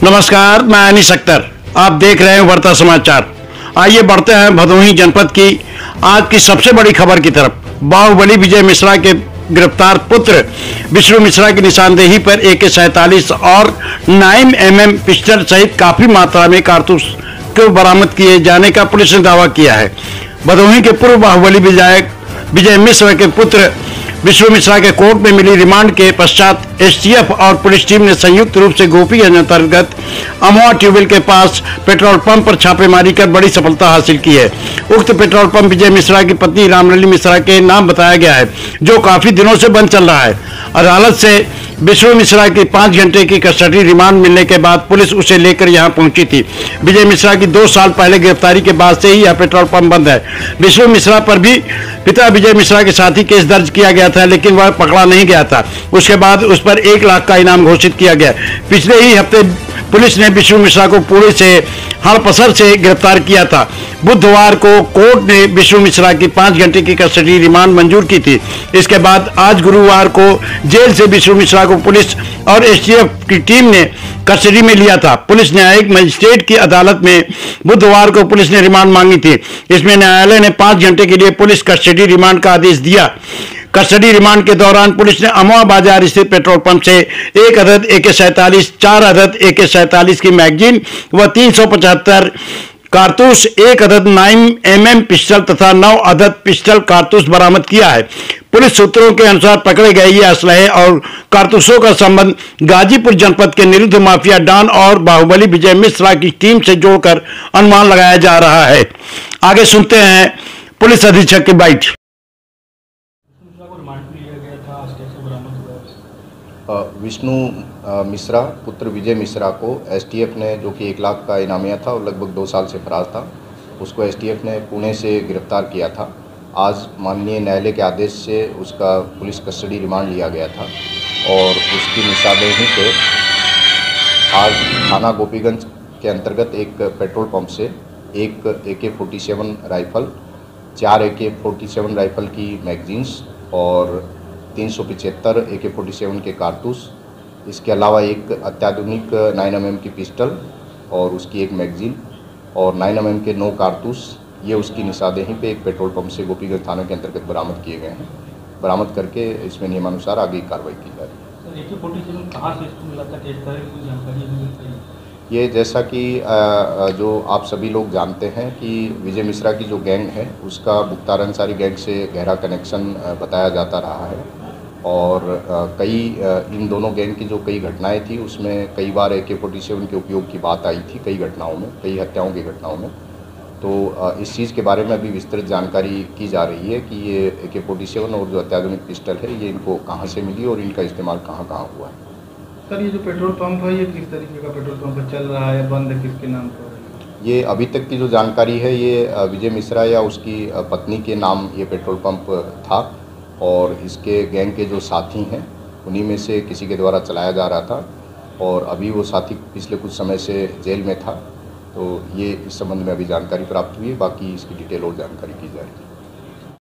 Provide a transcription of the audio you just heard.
नमस्कार, मैं अनीस अख्तर। आप देख रहे हैं वार्ता समाचार। आइए बढ़ते हैं भदोही जनपद की आज की सबसे बड़ी खबर की तरफ। बाहुबली विजय मिश्रा के गिरफ्तार पुत्र विष्णु मिश्रा की निशानदेही पर AK-47 और 9mm पिस्टल सहित काफी मात्रा में कारतूस को बरामद किए जाने का पुलिस ने दावा किया है। भदोही के पूर्व बाहुबली विधायक विजय मिश्रा के पुत्र विष्णु मिश्रा के कोर्ट में मिली रिमांड के पश्चात STF और पुलिस टीम ने संयुक्त रूप से गोपीगंज अंतर्गत अमवा ट्यूबवेल के पास पेट्रोल पंप पर छापेमारी कर बड़ी सफलता हासिल की है। उक्त पेट्रोल पंप विजय मिश्रा की पत्नी रामलली मिश्रा के नाम बताया गया है, जो काफी दिनों से बंद चल रहा है। अदालत से विष्णु मिश्रा की 5 घंटे की कस्टडी रिमांड मिलने के बाद पुलिस उसे लेकर यहां पहुंची थी। विजय मिश्रा की 2 साल पहले गिरफ्तारी के बाद से ही यह पेट्रोल पंप बंद है। विष्णु मिश्रा पर भी पिता विजय मिश्रा के साथ ही केस दर्ज किया गया था, लेकिन वह पकड़ा नहीं गया था। उसके बाद उस पर 1 लाख का इनाम घोषित किया गया। पिछले ही हफ्ते पुलिस ने विष्णु मिश्रा को पुणे से हड़पसर से गिरफ्तार किया था। बुधवार को कोर्ट ने विष्णु मिश्रा की 5 घंटे की कस्टडी रिमांड मंजूर की थी। इसके बाद आज गुरुवार को जेल से विष्णु मिश्रा को पुलिस और STF की टीम ने कस्टडी में लिया था। पुलिस न्यायिक मजिस्ट्रेट की अदालत में बुधवार को पुलिस ने रिमांड मांगी थी। इसमें न्यायालय ने 5 घंटे के लिए पुलिस कस्टडी रिमांड का आदेश दिया। कस्टडी रिमांड के दौरान पुलिस ने अमवा बाजार स्थित पेट्रोल पंप से 1 अदद AK-47, 4 अदद AK-47 की मैगजीन व 375 कारतूस, 1 अदद 9mm पिस्टल तथा 9 अदद पिस्टल कारतूस बरामद किया है। पुलिस सूत्रों के अनुसार पकड़े गए ये असलहे और कारतूसों का संबंध गाजीपुर जनपद के निरुद्ध माफिया डॉन और बाहुबली विजय मिश्रा की टीम से जोड़कर अनुमान लगाया जा रहा है। आगे सुनते हैं पुलिस अधीक्षक की बाइट। विष्णु मिश्रा पुत्र विजय मिश्रा को STF ने, जो कि 1 लाख का इनामिया था और लगभग 2 साल से फरार था, उसको STF ने पुणे से गिरफ्तार किया था। आज माननीय न्यायालय के आदेश से उसका पुलिस कस्टडी रिमांड लिया गया था और उसकी निशानदेही पे आज थाना गोपीगंज के अंतर्गत एक पेट्रोल पंप से एक AK-47 राइफल, 4 AK-47 राइफल की मैगजीन्स और 375 AK-47 के कारतूस, इसके अलावा एक अत्याधुनिक 9mm की पिस्टल और उसकी एक मैगजीन और 9mm के 9 कारतूस, ये उसकी निशानदेही पे एक पेट्रोल पंप से गोपीगंज थाना के अंतर्गत बरामद किए गए हैं। बरामद करके इसमें नियमानुसार आगे कार्रवाई की जा रही है। AK-47 कहाँ से इसको मिला था, किस तरह की जानकारी मिली? ये जैसा कि जो आप सभी लोग जानते हैं कि विजय मिश्रा की जो गैंग है उसका मुख्तार अंसारी गैंग से गहरा कनेक्शन बताया जाता रहा है और कई इन दोनों गैंग की जो कई घटनाएं थी उसमें कई बार AK-47 के उपयोग की बात आई थी, कई घटनाओं में, कई हत्याओं की घटनाओं में। तो इस चीज़ के बारे में अभी विस्तृत जानकारी की जा रही है कि ये AK-47 और जो अत्याधुनिक पिस्टल है ये इनको कहाँ से मिली और इनका इस्तेमाल कहाँ कहाँ हुआ है। सर, ये जो पेट्रोल पंप है ये किस तरीके का पेट्रोल पंप चल रहा है, बंद है, किसके नाम पर? ये अभी तक की जो जानकारी है ये विजय मिश्रा या उसकी पत्नी के नाम ये पेट्रोल पंप था और इसके गैंग के जो साथी हैं उन्हीं में से किसी के द्वारा चलाया जा रहा था और अभी वो साथी पिछले कुछ समय से जेल में था। तो ये इस संबंध में अभी जानकारी प्राप्त हुई है, बाकी इसकी डिटेल और जानकारी की जा रही है।